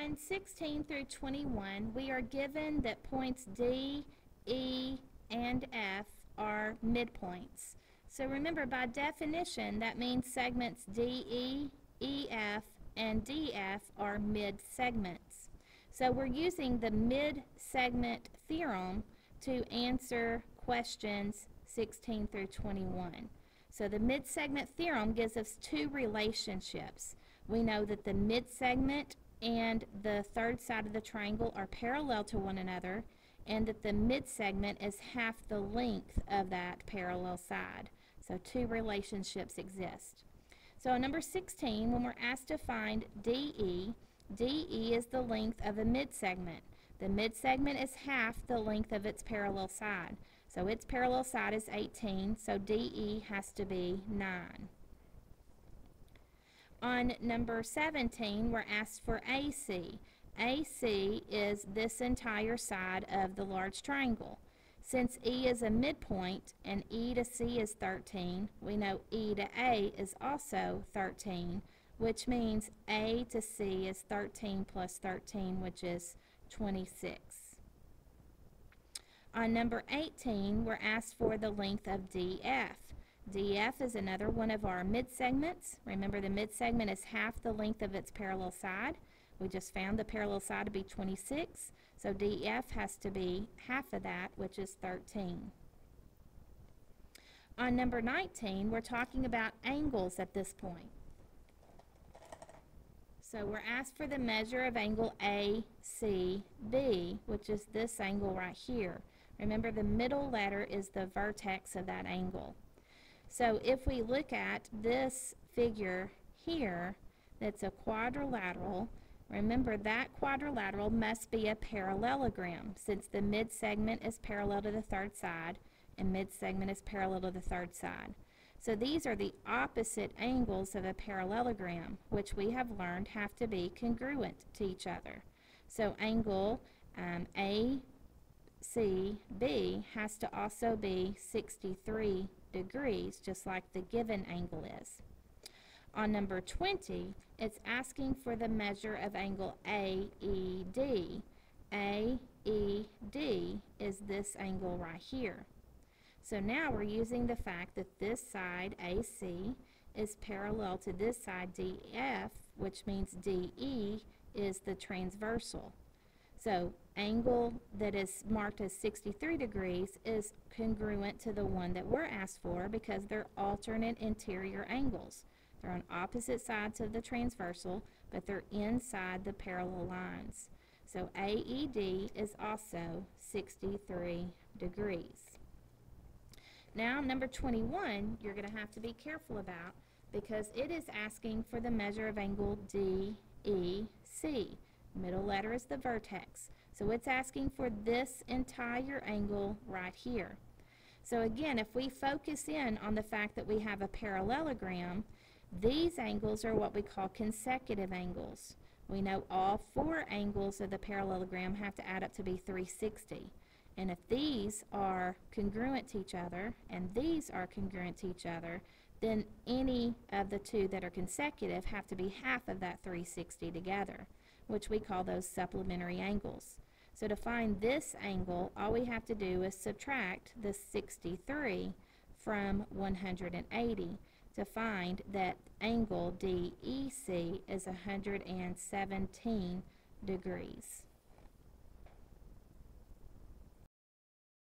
On 16 through 21, we are given that points D, E, and F are midpoints. So remember, by definition, that means segments DE, EF, and DF are mid-segments. So we're using the mid-segment theorem to answer questions 16 through 21. So the mid-segment theorem gives us two relationships. We know that the mid-segment and the third side of the triangle are parallel to one another, and that the mid-segment is half the length of that parallel side. So two relationships exist. So in number 16, when we're asked to find DE, DE is the length of a mid-segment. The mid-segment is half the length of its parallel side. So its parallel side is 18, so DE has to be 9. On number 17, we're asked for AC. AC is this entire side of the large triangle. Since E is a midpoint and E to C is 13, we know E to A is also 13, which means A to C is 13 plus 13, which is 26. On number 18, we're asked for the length of DF. DF is another one of our mid-segments. Remember, the mid-segment is half the length of its parallel side. We just found the parallel side to be 26, so DF has to be half of that, which is 13. On number 19, we're talking about angles at this point. So we're asked for the measure of angle ACB, which is this angle right here. Remember, the middle letter is the vertex of that angle. So if we look at this figure here, that's a quadrilateral, remember that quadrilateral must be a parallelogram, since the mid-segment is parallel to the third side and mid-segment is parallel to the third side. So these are the opposite angles of a parallelogram, which we have learned have to be congruent to each other. So angle ACB has to also be 63 degrees, just like the given angle is. On number 20, it's asking for the measure of angle AED. AED is this angle right here. So now we're using the fact that this side, AC, is parallel to this side, DF, which means DE is the transversal. So angle that is marked as 63 degrees is congruent to the one that we're asked for because they're alternate interior angles. They're on opposite sides of the transversal, but they're inside the parallel lines. So AED is also 63 degrees. Now, number 21, you're going to have to be careful about because it is asking for the measure of angle DEC. Middle letter is the vertex. So it's asking for this entire angle right here. So again, if we focus in on the fact that we have a parallelogram, these angles are what we call consecutive angles. We know all four angles of the parallelogram have to add up to be 360. And if these are congruent to each other and these are congruent to each other, then any of the two that are consecutive have to be half of that 360 together, which we call those supplementary angles. So to find this angle, all we have to do is subtract the 63 from 180 to find that angle DEC is 117 degrees.